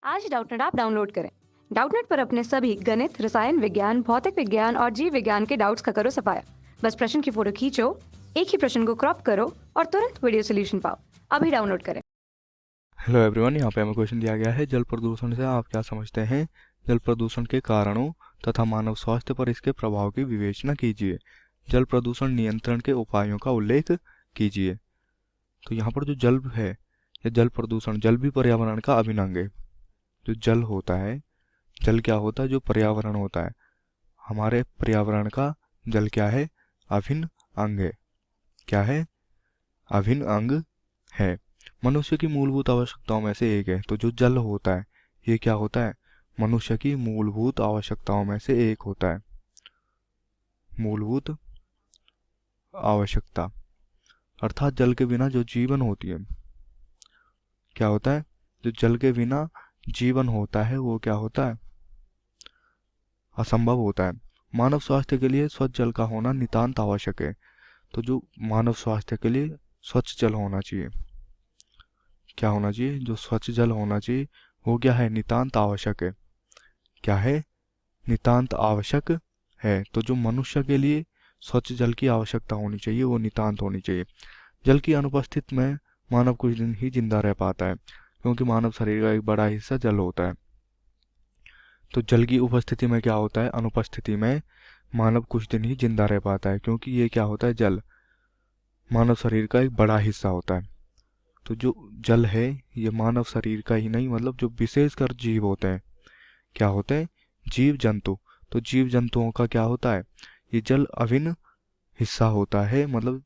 आज Doubtnut app download करें। Doubtnut पर अपने सभी गणित, रसायन विज्ञान, भौतिक विज्ञान और जीव विज्ञान के डाउट्स का करो सफाया। बस प्रश्न की फोटो खींचो, एक ही प्रश्न को क्रॉप करो और तुरंत वीडियो सोल्यूशन पाओ। अभी डाउनलोड करें। हेलो एवरीवन, यहाँ पे हमें क्वेश्चन दिया गया है, जल प्रदूषण से आप क्या समझते हैं? जल प्रदूषण के कारणों तथा मानव स्वास्थ्य पर इसके प्रभाव की विवेचना कीजिए। जल प्रदूषण नियंत्रण के उपायों का उल्लेख कीजिए। तो यहाँ पर जो जल है या जल प्रदूषण, जल भी पर्यावरण का अभिन्न अंग है। जो जल होता है, जल क्या होता है? जो पर्यावरण होता है, हमारे पर्यावरण का जल क्या है? अभिन्न अंग है। क्या है? अभिन्न अंग है। मनुष्य की मूलभूत आवश्यकताओं में से एक है। तो जो जल होता है, ये क्या होता है? मनुष्य की मूलभूत आवश्यकताओं में से एक होता है। मूलभूत आवश्यकता अर्थात जल के बिना जो जीवन होती है, क्या होता है? जो जल के बिना जीवन होता है वो क्या होता है? असंभव होता है। मानव स्वास्थ्य के लिए स्वच्छ जल का होना नितांत आवश्यक है। तो जो मानव स्वास्थ्य के लिए स्वच्छ जल होना चाहिए, क्या होना चाहिए? जो स्वच्छ जल होना चाहिए वो क्या है? नितांत आवश्यक है। क्या है? नितांत आवश्यक है। तो जो मनुष्य के लिए स्वच्छ जल की आवश्यकता होनी चाहिए वो नितांत होनी चाहिए। जल की अनुपस्थिति में मानव कुछ दिन ही जिंदा रह पाता है, क्योंकि मानव शरीर का एक बड़ा हिस्सा जल होता है। तो जल की उपस्थिति में क्या होता है? अनुपस्थिति में मानव कुछ दिन ही जिंदा रह पाता है, क्योंकि ये क्या होता है? जल मानव शरीर का एक बड़ा हिस्सा होता है। तो जो जल है ये मानव शरीर का ही नहीं, मतलब जो विशेषकर जीव होते हैं, क्या होते हैं? जीव जंतु। तो जीव जंतुओं का क्या होता है? ये जल अभिन्न हिस्सा होता है। मतलब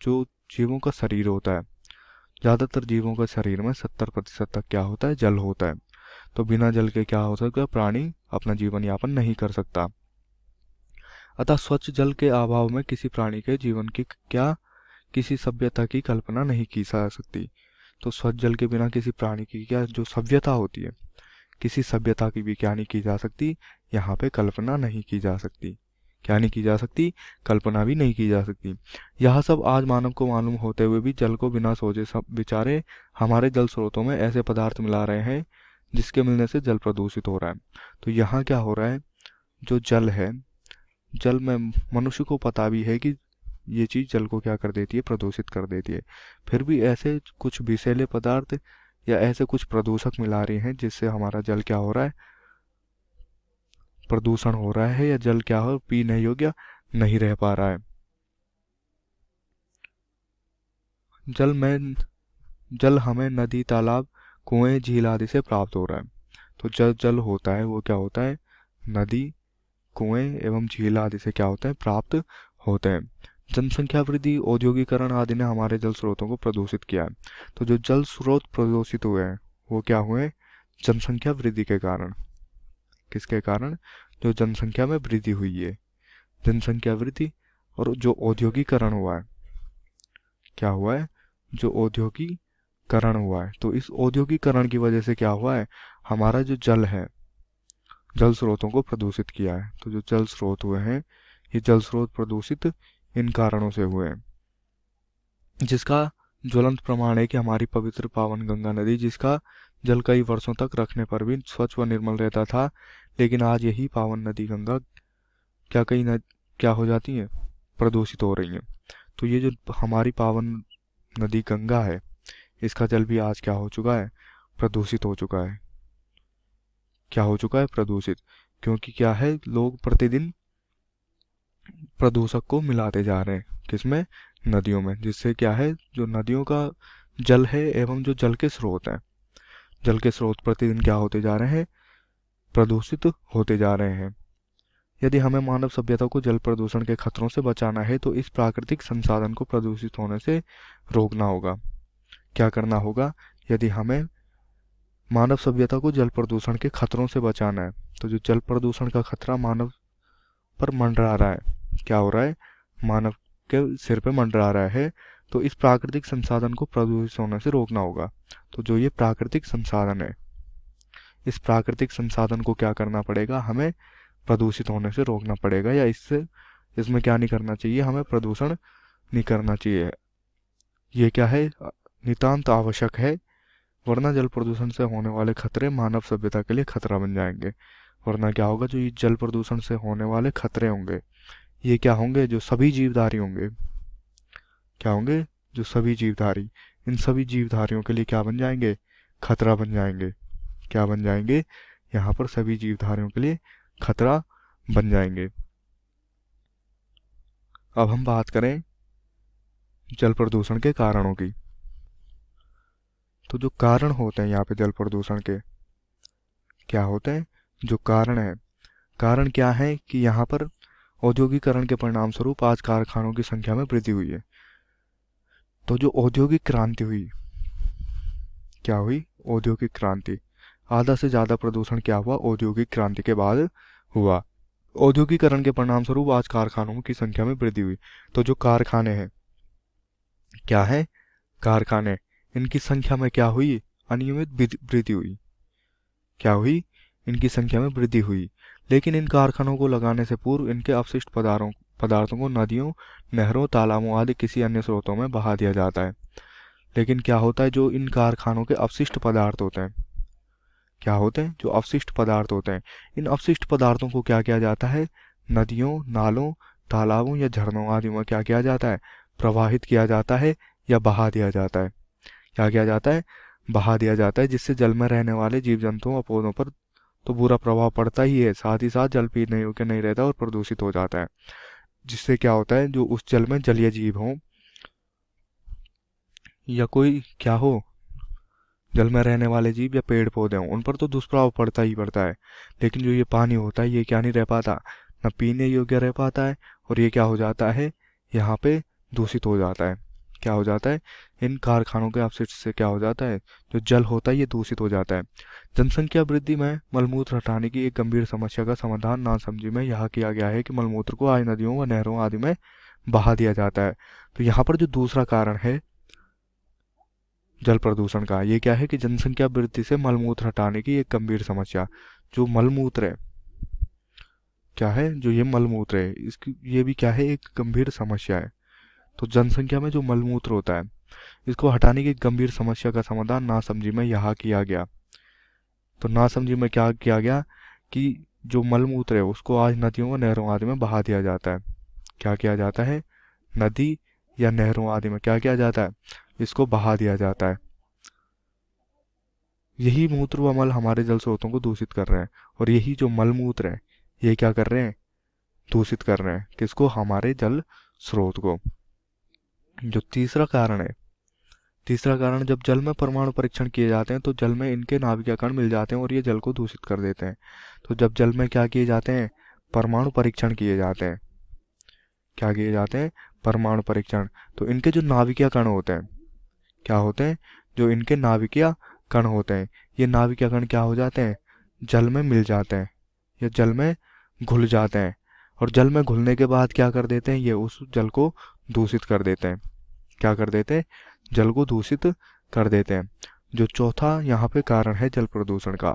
जो जीवों का शरीर होता है, ज्यादातर जीवों का शरीर में 70% तक क्या होता है? जल होता है। तो बिना जल के क्या हो सकता है? प्राणी अपना जीवन यापन नहीं कर सकता। अतः स्वच्छ जल के अभाव में किसी प्राणी के जीवन की क्या, किसी सभ्यता की कल्पना नहीं की जा सकती। तो स्वच्छ जल के बिना किसी प्राणी की क्या जो सभ्यता होती है, किसी सभ्यता की भी क्या नहीं की जा सकती? यहाँ पे कल्पना नहीं की जा सकती। क्या नहीं की जा सकती? कल्पना भी नहीं की जा सकती। यह सब आज मानव को मालूम होते हुए भी जल को बिना सोचे सब बेचारे हमारे जल स्रोतों में ऐसे पदार्थ मिला रहे हैं जिसके मिलने से जल प्रदूषित हो रहा है। तो यहाँ क्या हो रहा है? जो जल है, जल में मनुष्य को पता भी है कि ये चीज जल को क्या कर देती है? प्रदूषित कर देती है। फिर भी ऐसे कुछ विषैले पदार्थ या ऐसे कुछ प्रदूषक मिला रहे हैं जिससे हमारा जल क्या हो रहा है? प्रदूषण हो रहा है, या जल क्या हो, पीने योग्य नहीं रह पा रहा है। जल हमें नदी, तालाब, कुएं, झील आदि से प्राप्त हो रहा है। तो जल जल होता है वो क्या होता है? नदी, कुएं एवं झील आदि से क्या होता है? प्राप्त होते हैं। जनसंख्या वृद्धि, औद्योगिकरण आदि ने हमारे जल स्रोतों को प्रदूषित किया है। तो जो जल स्रोत प्रदूषित हुए हैं वो क्या हुए? जनसंख्या वृद्धि के कारण। किसके कारण? जो जनसंख्या में वृद्धि हुई है, जनसंख्या वृद्धि। और जो औद्योगिकरण हुआ है, क्या हुआ है? जो औद्योगिकरण हुआ है, तो इस औद्योगिकरण की वजह से क्या हुआ है? हमारा जो जल है, जल स्रोतों को प्रदूषित किया है। तो जो जल स्रोत हुए हैं, ये जल स्रोत प्रदूषित इन कारणों से हुए हैं, जिसका ज्वलंत प्रमाण है कि हमारी पवित्र पावन गंगा नदी, जिसका जल कई वर्षों तक रखने पर भी स्वच्छ व निर्मल रहता था, लेकिन आज यही पावन नदी गंगा क्या क्या हो जाती है? प्रदूषित हो रही है। तो ये जो हमारी पावन नदी गंगा है, इसका जल भी आज क्या हो चुका है? प्रदूषित हो चुका है। क्या हो चुका है? प्रदूषित। क्योंकि क्या है? लोग प्रतिदिन प्रदूषक को मिलाते जा रहे हैं। किसमें? नदियों में। जिससे क्या है? जो नदियों का जल है एवं जो जल के स्रोत हैं, जल के स्रोत प्रतिदिन क्या होते जा रहे हैं? प्रदूषित होते जा रहे हैं। यदि हमें मानव सभ्यता को जल प्रदूषण के खतरों से बचाना है तो इस प्राकृतिक संसाधन को प्रदूषित होने से रोकना होगा। क्या करना होगा? यदि हमें मानव सभ्यता को जल प्रदूषण के खतरों से बचाना है, तो जो जल प्रदूषण का खतरा मानव पर मंडरा रहा है, क्या हो रहा है? मानव के सिर पे मंडरा रहा है। तो इस प्राकृतिक संसाधन को प्रदूषित होने से रोकना होगा। तो जो ये प्राकृतिक संसाधन है, इस प्राकृतिक संसाधन को क्या करना पड़ेगा? हमें प्रदूषित होने से रोकना पड़ेगा, या इसमें क्या नहीं करना चाहिए? हमें प्रदूषण नहीं करना चाहिए। ये क्या है? नितांत आवश्यक है। वरना जल प्रदूषण से होने वाले खतरे मानव सभ्यता के लिए खतरा बन जाएंगे। वरना क्या होगा, जो ये जल प्रदूषण से होने वाले खतरे होंगे, ये क्या होंगे, जो सभी जीवधारी होंगे, क्या होंगे, जो सभी जीवधारी, इन सभी जीवधारियों के लिए क्या बन जाएंगे, खतरा बन जाएंगे। क्या बन जाएंगे, यहाँ पर सभी जीवधारियों के लिए खतरा बन जाएंगे। अब हम बात करें जल प्रदूषण के कारणों की। तो जो कारण होते हैं यहाँ पे जल प्रदूषण के, क्या होते हैं, जो कारण है, कारण क्या है कि यहाँ पर औद्योगिकरण के परिणाम स्वरूप आज कारखानों की संख्या में वृद्धि हुई है। तो जो औद्योगिक क्रांति हुई, क्या हुई, औद्योगिक क्रांति, आधा से ज्यादा प्रदूषण क्या हुआ, औद्योगिक क्रांति के बाद हुआ। औद्योगिकरण के परिणाम स्वरूप आज कारखानों की संख्या में वृद्धि हुई। तो जो कारखाने हैं, क्या है, कारखाने, इनकी संख्या में क्या हुई, अनियमित वृद्धि हुई। क्या हुई, इनकी संख्या में वृद्धि हुई। लेकिन इन कारखानों को लगाने से पूर्व इनके अपशिष्ट पदार्थों को नदियों, नहरों, तालाबों आदि किसी अन्य स्रोतों में बहा दिया जाता है। लेकिन क्या होता है, जो इन कारखानों के अपशिष्ट पदार्थ होते हैं, क्या होते हैं, जो अपशिष्ट पदार्थ होते हैं, इन अपशिष्ट पदार्थों को क्या किया जाता है, नदियों, नालों, तालाबों या झरनों आदि में क्या किया जाता है, प्रवाहित किया जाता है या बहा दिया जाता है। क्या किया जाता है, बहा दिया जाता है, जिससे जल में रहने वाले जीव जंतुओं और पौधों पर तो बुरा प्रभाव पड़ता ही है, साथ ही साथ जल पीने योग्य नहीं रहता और प्रदूषित हो जाता है। जिससे क्या होता है, जो उस जल में जलीय जीव हों या कोई क्या हो, जल में रहने वाले जीव या पेड़ पौधे हों, उन पर तो दुष्प्रभाव पड़ता ही पड़ता है। लेकिन जो ये पानी होता है, ये क्या नहीं रह पाता, न पीने योग्य रह पाता है, और ये क्या हो जाता है, यहाँ पे दूषित हो जाता है। क्या हो जाता है, इन कारखानों के अपशिष्ट से क्या हो जाता है, जो जल होता है ये दूषित हो जाता है। जनसंख्या वृद्धि में मलमूत्र हटाने की एक गंभीर समस्या का समाधान नासमझी में यह किया गया है कि मलमूत्र को आज नदियों व नहरों आदि में बहा दिया जाता है। तो यहाँ पर जो दूसरा कारण है जल प्रदूषण का, ये क्या है कि जनसंख्या वृद्धि से मलमूत्र हटाने की एक गंभीर समस्या, जो मलमूत्र है, क्या है, जो ये मलमूत्र है, इसकी ये भी क्या है, एक गंभीर समस्या है। तो जनसंख्या में जो मलमूत्र होता है, इसको हटाने की गंभीर समस्या का समाधान नासमझी में यहाँ किया गया। तो नासमझी में क्या किया गया कि जो मलमूत्र है उसको आज नदियों व नहरों आदि में बहा दिया जाता है। क्या किया जाता है, नदी या नहरों आदि में क्या किया जाता है, इसको बहा दिया जाता है। यही मूत्र व मल हमारे जल स्रोतों को दूषित कर रहे हैं, और यही जो मलमूत्र है ये क्या कर रहे हैं, दूषित कर रहे हैं, किसको, हमारे जल स्रोत को। जो तीसरा कारण है, तीसरा कारण, जब जल में परमाणु परीक्षण किए जाते हैं तो जल में इनके नाभिकीय कण मिल जाते हैं और ये जल को दूषित कर देते हैं। तो जब जल में क्या किए जाते हैं, परमाणु परीक्षण किए जाते हैं, क्या किए जाते हैं, परमाणु परीक्षण, तो इनके जो नाभिकीय कण होते हैं, क्या होते हैं, जो इनके नाभिकीय कण होते हैं, ये नाभिकीय कण क्या हो जाते हैं, जल में मिल जाते हैं या जल में घुल जाते हैं, और जल में घुलने के बाद क्या कर देते हैं, ये उस जल को दूषित कर देते हैं। क्या कर देते हैं, जल को दूषित कर देते हैं। जो चौथा यहाँ पे कारण है जल प्रदूषण का,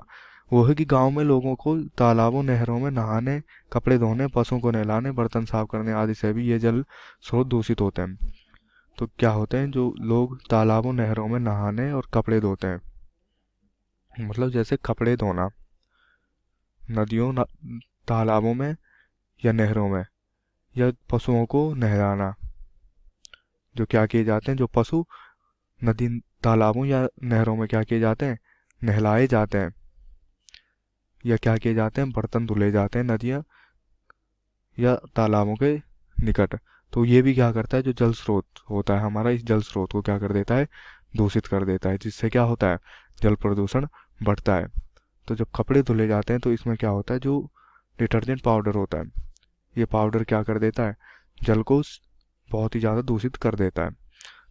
वो है कि गांव में लोगों को तालाबों, नहरों में नहाने, कपड़े धोने, पशुओं को नहलाने, बर्तन साफ करने आदि से भी ये जल स्रोत दूषित होते हैं। तो क्या होते हैं, जो लोग तालाबों, नहरों में नहाने और कपड़े धोते हैं, मतलब जैसे कपड़े धोना नदियों, तालाबों में या नहरों में, या पशुओं को नहलाना, जो क्या किए जाते हैं, जो पशु नदी, तालाबों या नहरों में क्या किए जाते हैं, नहलाए जाते हैं, या क्या किए जाते हैं, बर्तन धुले जाते हैं नदियाँ या तालाबों के निकट। तो ये भी क्या करता है, जो जल स्रोत होता है हमारा, इस जल स्रोत को क्या कर देता है, दूषित कर देता है, जिससे क्या होता है, जल प्रदूषण बढ़ता है। तो जब कपड़े धुले जाते हैं तो इसमें क्या होता है, जो डिटर्जेंट पाउडर होता है, ये पाउडर क्या कर देता है, जल को बहुत ही ज़्यादा दूषित कर देता है।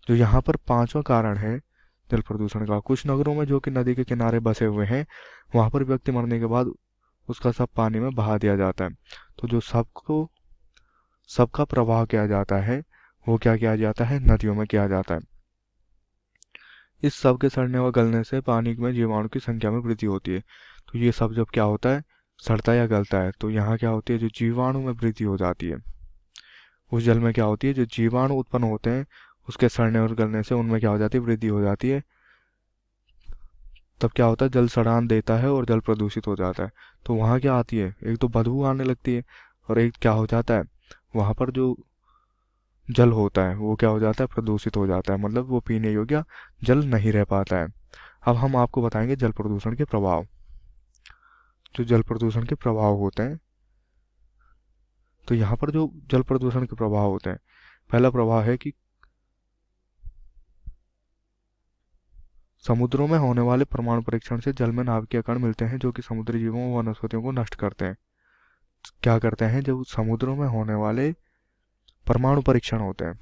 जो यहाँ पर पांचवा कारण है जल प्रदूषण का, कुछ नगरों में जो कि नदी के किनारे बसे हुए हैं, वहाँ पर व्यक्ति मरने के बाद उसका सब पानी में बहा दिया जाता है। तो जो सबका प्रवाह किया जाता है, वो क्या किया जाता है, नदियों में किया जाता है। इस सब के सड़ने व गलने से पानी में जीवाणु की संख्या में वृद्धि होती है। तो ये सब जब क्या होता है, सड़ता या गलता है, तो यहाँ क्या होती है, जो जीवाणु में वृद्धि हो जाती है। उस जल में क्या होती है, जो जीवाणु उत्पन्न होते हैं उसके सड़ने और गलने से उनमें क्या हो जाती है, वृद्धि हो जाती है। तब क्या होता है, जल सड़ान देता है और जल प्रदूषित हो जाता है। तो वहाँ क्या आती है, एक तो बदबू आने लगती है, और एक क्या हो जाता है, वहाँ पर जो जल होता है वो क्या हो जाता है, प्रदूषित हो जाता है, मतलब वो पीने योग्य जल नहीं रह पाता है। अब हम आपको बताएंगे जल प्रदूषण के प्रभाव। जो जल प्रदूषण के प्रभाव होते हैं, तो यहाँ पर जो जल प्रदूषण के प्रभाव होते हैं, पहला प्रभाव है कि समुद्रों में होने वाले परमाणु परीक्षण से जल में नाभिकीय कण मिलते हैं जो कि समुद्री जीवों व वनस्पतियों को नष्ट करते हैं। क्या करते हैं, जब समुद्रों में होने वाले परमाणु परीक्षण होते हैं,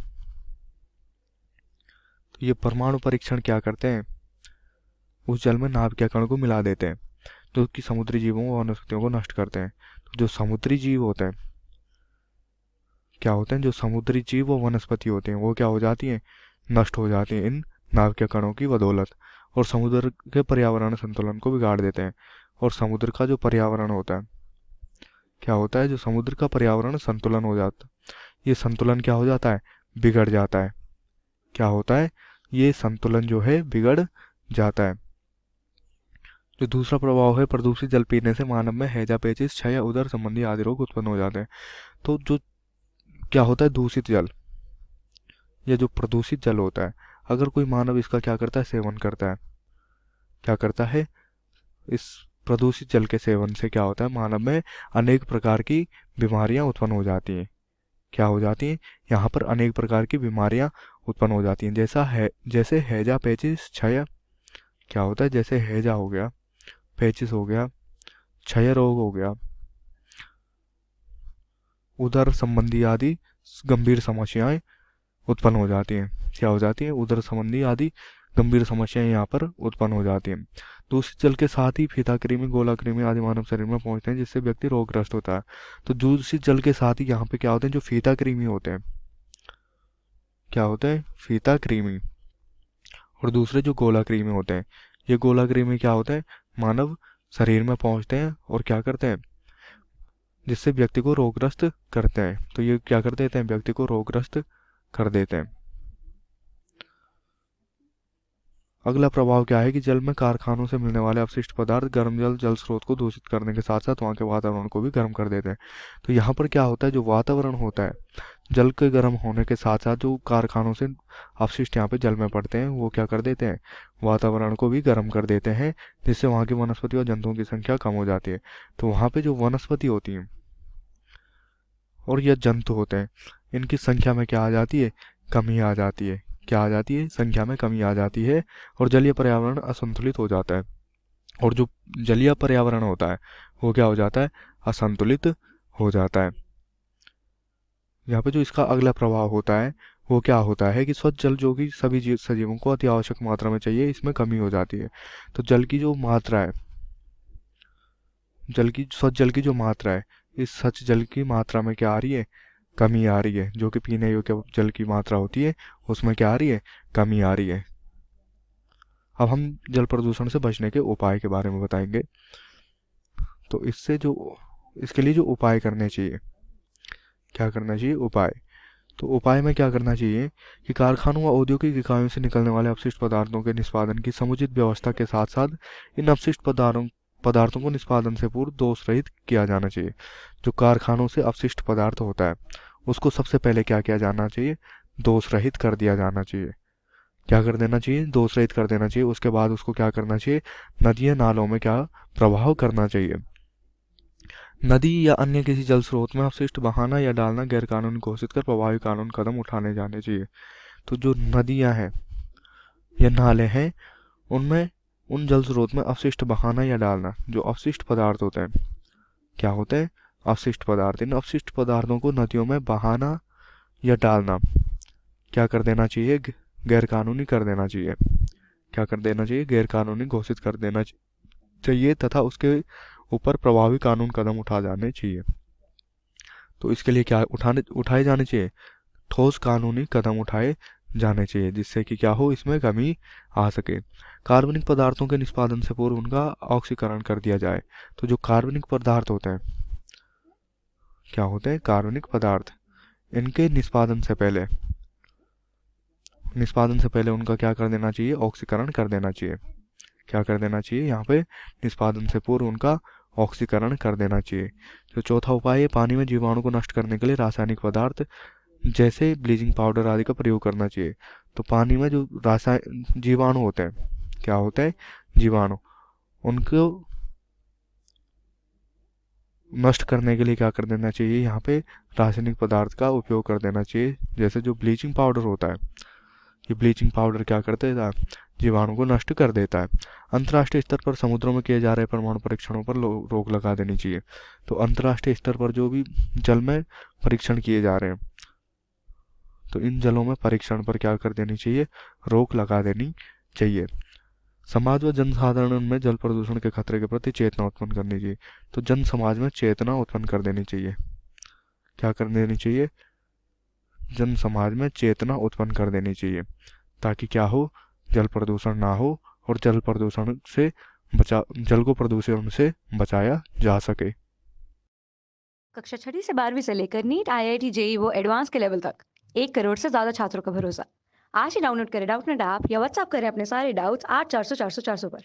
तो ये परमाणु परीक्षण क्या करते हैं, उस जल में नाभिकीय कण को मिला देते हैं जो कि समुद्री जीवों व वनस्पतियों को नष्ट करते हैं। तो जो समुद्री जीव होते हैं, क्या होते हैं, जो समुद्री जीव व वनस्पति होते हैं वो क्या हो जाती हैं, नष्ट हो जाती हैं इन नाभिकीय कणों की बदौलत, और समुद्र के पर्यावरण संतुलन को बिगाड़ देते हैं। और समुद्र का जो पर्यावरण होता है, क्या होता है, जो समुद्र का पर्यावरण संतुलन हो जाता है, ये संतुलन क्या हो जाता है, बिगड़ जाता है। क्या होता है, ये संतुलन जो है बिगड़ जाता है। जो दूसरा प्रभाव है, प्रदूषित जल पीने से मानव में हैजा, पेचिश, क्षय, उदर संबंधी आदि रोग उत्पन्न हो जाते हैं। तो जो क्या होता है, दूषित जल या जो प्रदूषित जल होता है, अगर कोई मानव इसका क्या करता है, सेवन करता है, क्या करता है, इस प्रदूषित जल के सेवन से क्या होता है, मानव में अनेक प्रकार की बीमारियां उत्पन्न हो जाती हैं। क्या हो जाती हैं, यहाँ पर अनेक प्रकार की बीमारियां उत्पन्न हो जाती हैं, जैसे हैजा, पेचिश, क्षय। क्या होता है, जैसे हैजा हो गया, पेचिश हो गया, क्षय रोग हो गया, उदर संबंधी आदि गंभीर समस्याएं उत्पन्न हो जाती हैं। क्या हो जाती हैं, उदर संबंधी आदि गंभीर समस्याएं यहाँ पर उत्पन्न हो जाती हैं। दूषित जल के साथ ही फीता कृमि, गोला कृमि आदि मानव शरीर में पहुंचते हैं जिससे व्यक्ति रोगग्रस्त होता है। तो दूषित जल के साथ ही यहाँ पे क्या होते हैं, जो फीता कृमि होते हैं, क्या होते हैं, फीता कृमि, और दूसरे जो गोला कृमि होते हैं, ये गोला कृमि क्या होते हैं, मानव शरीर में पहुंचते हैं और क्या करते हैं, जिससे व्यक्ति को रोगग्रस्त करते हैं। तो ये क्या कर देते हैं, व्यक्ति को रोगग्रस्त कर देते हैं। अगला प्रभाव क्या है कि जल में कारखानों से मिलने वाले अपशिष्ट पदार्थ गर्म जल स्रोत को दूषित करने के साथ साथ वहाँ के वातावरण को भी गर्म कर देते हैं। तो यहाँ पर क्या होता है, जो वातावरण होता है, जल के गर्म होने के साथ साथ जो कारखानों से अपशिष्ट यहाँ पे जल में पड़ते हैं वो क्या कर देते हैं, वातावरण को भी गर्म कर देते हैं, जिससे वहाँ की वनस्पति और जंतुओं की संख्या कम हो जाती है। तो वहाँ पे जो वनस्पति होती हैं और यह जंतु होते हैं, इनकी संख्या में क्या आ जाती है, कमी आ जाती है। क्या आ जाती है, संख्या में कमी आ जाती है, और जलीय पर्यावरण असंतुलित हो जाता है। और जो जलीय पर्यावरण होता है वो क्या हो जाता है, असंतुलित हो जाता है। यहाँ पे जो इसका अगला प्रभाव होता है वो क्या होता है कि स्वच्छ जल जो कि सभी सजीवों को अति आवश्यक मात्रा में चाहिए, इसमें कमी हो जाती है। तो जल की जो मात्रा है, स्वच्छ जल की जो मात्रा है, इस स्वच्छ जल की मात्रा में क्या आ रही है, कमी आ रही है। जो कि पीने योग्य जल की मात्रा होती है उसमें क्या आ रही है, कमी आ रही है। अब हम जल प्रदूषण से बचने के उपाय के बारे में बताएंगे। तो इसके लिए जो उपाय करने चाहिए, क्या करना चाहिए, उपाय। तो उपाय में क्या करना चाहिए कि कारखानों व औद्योगिक इकाइयों से निकलने वाले अपशिष्ट पदार्थों के निष्पादन की समुचित व्यवस्था के साथ साथ इन अपशिष्ट पदार्थों को निष्पादन से पूर्व दोष रहित किया जाना चाहिए। जो कारखानों से अपशिष्ट पदार्थ होता है उसको सबसे पहले क्या किया जाना चाहिए, दोष रहित कर दिया जाना चाहिए। क्या कर देना चाहिए, दोष रहित कर देना चाहिए। उसके बाद उसको क्या करना चाहिए, नदियों नालों में क्या प्रवाह करना चाहिए। नदी या अन्य किसी जल स्रोत में अपशिष्ट बहाना या डालना गैरकानूनी घोषित कर प्रभावी कानून कदम उठाने जाने चाहिए। तो जो नदियां हैं या नाले हैं उनमें उन जल स्रोत में अपशिष्ट बहाना या डालना, जो अपशिष्ट पदार्थ होते हैं, क्या होते हैं, अपशिष्ट पदार्थ, इन अपशिष्ट पदार्थों को नदियों में बहाना या डालना क्या कर देना चाहिए, गैरकानूनी कर देना चाहिए। क्या कर देना चाहिए, गैरकानूनी घोषित कर देना चाहिए तथा उसके ऊपर प्रभावी कानून कदम उठा जाने चाहिए। तो इसके लिए क्या उठाए जाने चाहिए, ठोस कानूनी कदम उठाए जाने चाहिए जिससे कि क्या हो, इसमें कमी आ सके। कार्बनिक पदार्थों के निष्पादन से पूर्व उनका ऑक्सीकरण कर दिया जाए। तो जो कार्बनिक पदार्थ होते हैं, क्या होते हैं, कार्बनिक पदार्थ, इनके निष्पादन से पहले उनका क्या कर देना चाहिए, ऑक्सीकरण कर देना चाहिए। क्या कर देना चाहिए, यहाँ पे निष्पादन से पूर्व उनका ऑक्सीकरण कर देना चाहिए। तो चौथा उपाय है पानी में जीवाणु को नष्ट करने के लिए रासायनिक पदार्थ जैसे ब्लीचिंग पाउडर आदि का प्रयोग करना चाहिए। तो पानी में जो जीवाणु होते हैं, क्या होते हैं, जीवाणु, उनको नष्ट करने के लिए क्या कर देना चाहिए, यहाँ पे रासायनिक पदार्थ का उपयोग कर देना चाहिए। जैसे जो ब्लीचिंग पाउडर होता है, ये ब्लीचिंग पाउडर क्या कर देता है, जीवाणु को नष्ट कर देता है। अंतर्राष्ट्रीय स्तर पर समुद्रों में किए जा रहे परमाणु परीक्षणों पर रोक लगा देनी चाहिए। तो अंतर्राष्ट्रीय स्तर पर जो भी जल में परीक्षण किए जा रहे हैं, तो इन जलों में परीक्षण पर क्या कर देनी चाहिए, रोक लगा देनी चाहिए। समाज व जनसाधारण में जल प्रदूषण के खतरे के प्रति चेतना उत्पन्न करनी चाहिए। तो जन समाज में चेतना उत्पन्न कर देनी चाहिए। क्या कर देनी चाहिए, जन समाज में चेतना उत्पन्न कर देनी चाहिए, ताकि क्या हो, जल प्रदूषण ना हो और जल को प्रदूषण से बचाया जा सके। कक्षा 6वीं से 12वीं से लेकर नीट, IIT, JEE वो एडवांस के लेवल तक 1 करोड़ से ज्यादा छात्रों का भरोसा। आज ही डाउनलोड करें डाउटनेट ऐप या व्हाट्सएप करें अपने सारे डाउट्स 8400 400 400 पर।